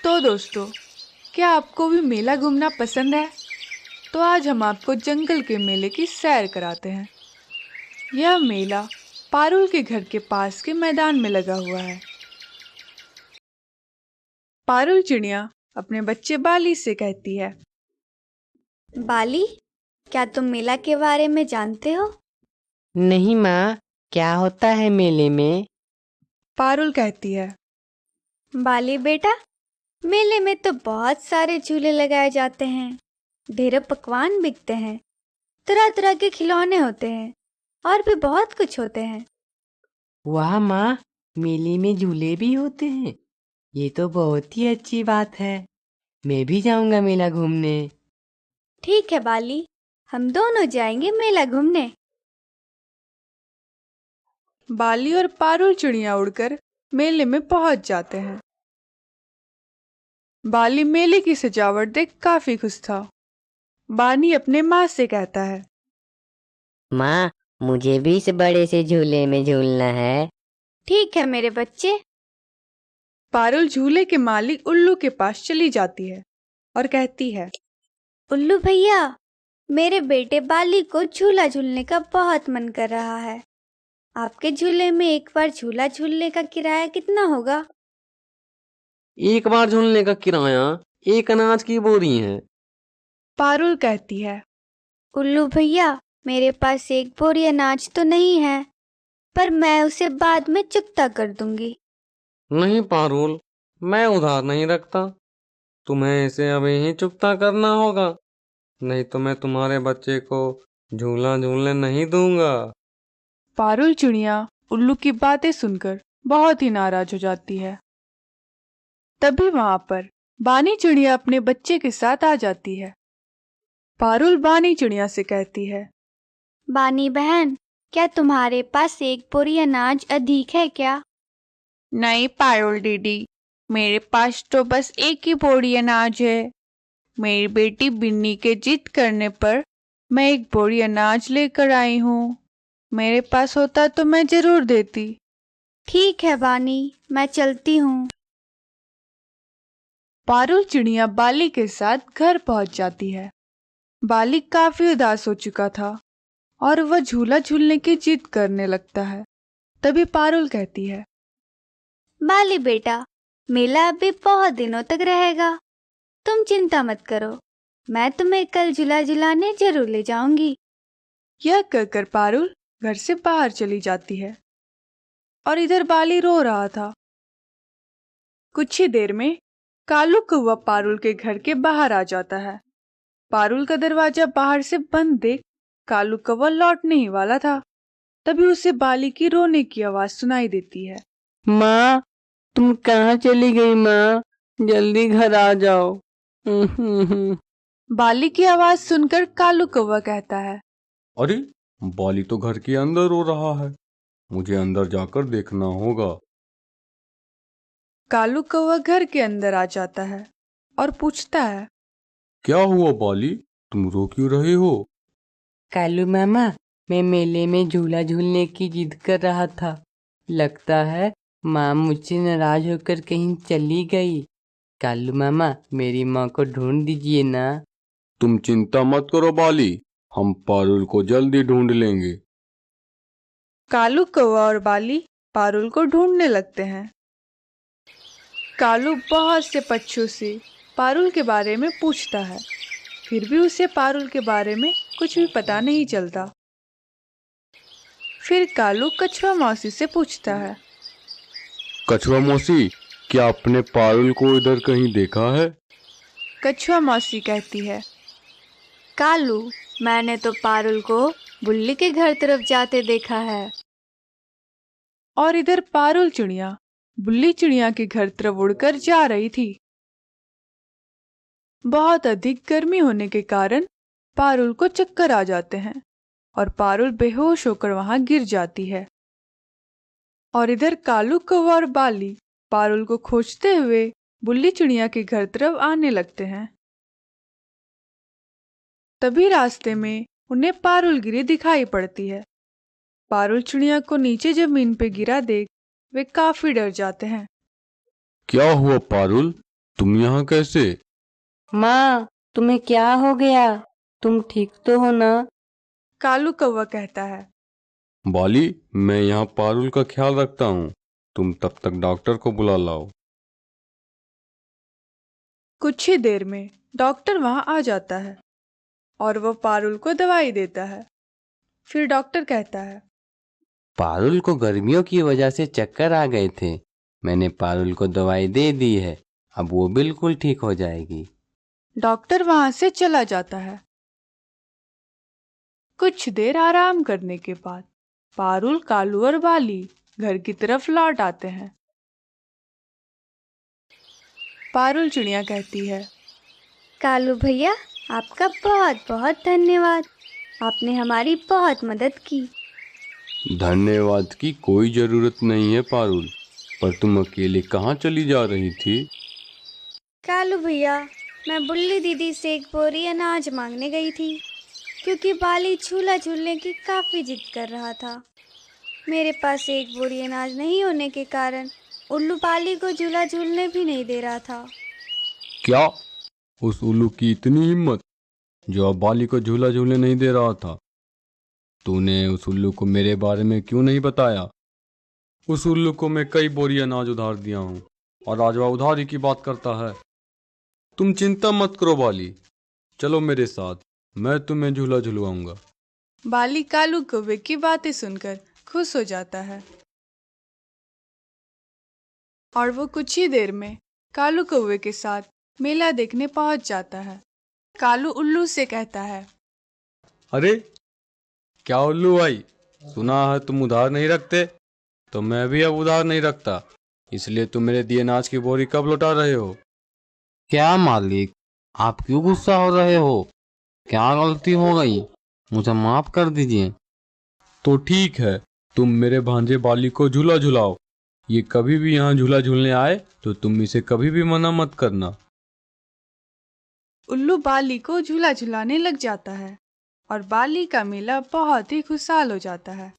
तो दोस्तों, क्या आपको भी मेला घूमना पसंद है? तो आज हम आपको जंगल के मेले की सैर कराते हैं। यह मेला पारुल के घर के पास के मैदान में लगा हुआ है। पारुल चिड़िया अपने बच्चे बाली से कहती है, बाली, क्या तुम मेला के बारे में जानते हो? नहीं माँ, क्या होता है मेले में? पारुल कहती है, बाली बेटा, मेले में तो बहुत सारे झूले लगाए जाते हैं, ढेरों पकवान बिकते हैं, तरह तरह के खिलौने होते हैं और भी बहुत कुछ होते हैं। वाह माँ, मेले में झूले भी होते हैं। ये तो बहुत ही अच्छी बात है। मैं भी जाऊंगा मेला घूमने। ठीक है बाली, हम दोनों जाएंगे मेला घूमने। बाली और पारुल चिड़िया उड़कर मेले में पहुंच जाते हैं। बाली मेले की सजावट देख काफी खुश था। बानी अपने माँ से कहता है, माँ, मुझे भी इस बड़े से झूले में झूलना है। ठीक है मेरे बच्चे। पारुल झूले के मालिक उल्लू के पास चली जाती है और कहती है, उल्लू भैया, मेरे बेटे बाली को झूला झूलने का बहुत मन कर रहा है। आपके झूले में एक बार झूला झूलने का किराया कितना होगा? एक बार झूलने का किराया 1 अनाज की बोरी है। पारुल कहती है, उल्लू भैया, मेरे पास एक बोरी अनाज तो नहीं है, पर मैं उसे बाद में चुकता कर दूंगी। नहीं पारुल, मैं उधार नहीं रखता। तुम्हें इसे अभी ही चुकता करना होगा, नहीं तो मैं तुम्हारे बच्चे को झूला झूलने नहीं दूंगा। पारुल चिड़िया उल्लू की बातें सुनकर बहुत ही नाराज हो जाती है। तभी वहां पर बानी चिड़िया अपने बच्चे के साथ आ जाती है। पारुल बानी चिड़िया से कहती है, बानी बहन, क्या तुम्हारे पास एक बोरी अनाज अधिक है क्या? नहीं पारुल दीदी, मेरे पास तो बस एक ही बोरी अनाज है। मेरी बेटी बिन्नी के जिद करने पर मैं एक बोरी अनाज लेकर आई हूँ। मेरे पास होता तो मैं जरूर देती। ठीक है बानी, मैं चलती हूँ। पारुल चिड़िया बाली के साथ घर पहुंच जाती है। बाली काफी उदास हो चुका था और वह झूला झूलने की जिद करने लगता है। तभी पारुल कहती है, बाली बेटा, मेला अभी बहुत दिनों तक रहेगा, तुम चिंता मत करो, मैं तुम्हें कल झूला झुलाने जरूर ले जाऊंगी। यह कहकर पारुल घर से बाहर चली जाती है और इधर बाली रो रहा था। कुछ ही देर में कालू कौवा पारुल के घर के बाहर आ जाता है। पारुल का दरवाजा बाहर से बंद देख कालू कौवा लौटने ही वाला था। तभी उसे बाली की रोने की आवाज सुनाई देती है। माँ, तुम कहाँ चली गई माँ? जल्दी घर आ जाओ। बाली की आवाज सुनकर कालू कौवा कहता है, अरे, बाली तो घर के अंदर रो रहा है, मुझे अंदर जाकर देखना होगा। कालू कौवा घर के अंदर आ जाता है और पूछता है, क्या हुआ बाली, तुम रो क्यों रहे हो? कालू मामा, मैं मेले में झूला झूलने की जिद कर रहा था। लगता है माँ मुझसे नाराज होकर कहीं चली गई। कालू मामा, मेरी माँ को ढूंढ दीजिए ना। तुम चिंता मत करो बाली, हम पारुल को जल्दी ढूंढ लेंगे। कालू कौवा और बाली पारुल को ढूंढने लगते हैं। कालू बहुत से पक्षियों से पारुल के बारे में पूछता है, फिर भी उसे पारुल के बारे में कुछ भी पता नहीं चलता। फिर कालू कछुआ मौसी से पूछता है, कछुआ मौसी, क्या आपने पारुल को इधर कहीं देखा है? कछुआ मौसी कहती है, कालू, मैंने तो पारुल को बुल्ली के घर तरफ जाते देखा है। और इधर पारुल चिड़िया बुल्ली चिड़िया के घर तरफ उड़कर जा रही थी। बहुत अधिक गर्मी होने के कारण पारुल को चक्कर आ जाते हैं और पारुल बेहोश होकर वहां गिर जाती है। और इधर कालू कौवा और बाली पारुल को खोजते हुए बुल्ली चिड़िया के घर तरफ आने लगते हैं। तभी रास्ते में उन्हें पारुल गिरी दिखाई पड़ती है। पारुल चिड़िया को नीचे जमीन पे गिरा देख वे काफी डर जाते हैं। क्या हुआ पारुल, तुम यहाँ कैसे? माँ, तुम्हें क्या हो गया? तुम ठीक तो हो ना? कालू कौवा कहता है। बाली, मैं यहाँ पारुल का ख्याल रखता हूँ। तुम तब तक डॉक्टर को बुला लाओ। कुछ ही देर में डॉक्टर वहां आ जाता है और वो पारुल को दवाई देता है। फिर डॉक्टर कहता है। पारुल को गर्मियों की वजह से चक्कर आ गए थे। मैंने पारुल को दवाई दे दी है, अब वो बिल्कुल ठीक हो जाएगी। डॉक्टर वहां से चला जाता है। कुछ देर आराम करने के बाद पारुल, कालू और बाली घर की तरफ लौट आते हैं। पारुल चिड़िया कहती है। कालू भैया, आपका बहुत बहुत धन्यवाद। आपने हमारी बहुत मदद की। धन्यवाद की कोई जरूरत नहीं है पारुल, पर तुम अकेले कहाँ चली जा रही थी? कालू भैया, मैं बुल्ली दीदी से एक बोरी अनाज मांगने गई थी, क्योंकि बाली झूला झूलने की काफ़ी जिद कर रहा था। मेरे पास एक बोरी अनाज नहीं होने के कारण उल्लू बाली को झूला झूलने भी नहीं दे रहा था। क्या? उस उल्लू की इतनी हिम्मत जो अब बाली को झूला झूलने नहीं दे रहा था? तूने उस उल्लू को मेरे बारे में क्यों नहीं बताया? उस उल्लू को मैं कई बोरी अनाज उधार दिया हूँ और आज वह उधारी की बात करता है। तुम चिंता मत करो बाली, चलो मेरे साथ, मैं तुम्हें झूला झुलवाऊंगा। बाली कालू कौवे की बातें सुनकर खुश हो जाता है और वो कुछ ही देर में कालू कौवे के साथ मेला देखने पहुंच जाता है। कालू उल्लू से कहता है। अरे क्या उल्लू भाई, सुना है तुम उधार नहीं रखते, तो मैं भी अब उधार नहीं रखता, इसलिए तुम मेरे दिए अनाज की बोरी कब लौटा रहे हो? क्या मालिक, आप क्यों गुस्सा हो रहे हो? क्या गलती हो गई? मुझे माफ कर दीजिए। तो ठीक है, तुम मेरे भांजे बाली को झूला झुलाओ। ये कभी भी यहाँ झूला झूलने आए तो तुम इसे कभी भी मना मत करना। उल्लू बाली को झूला झुलाने लग जाता है और बाली का मेला बहुत ही खुशहाल हो जाता है।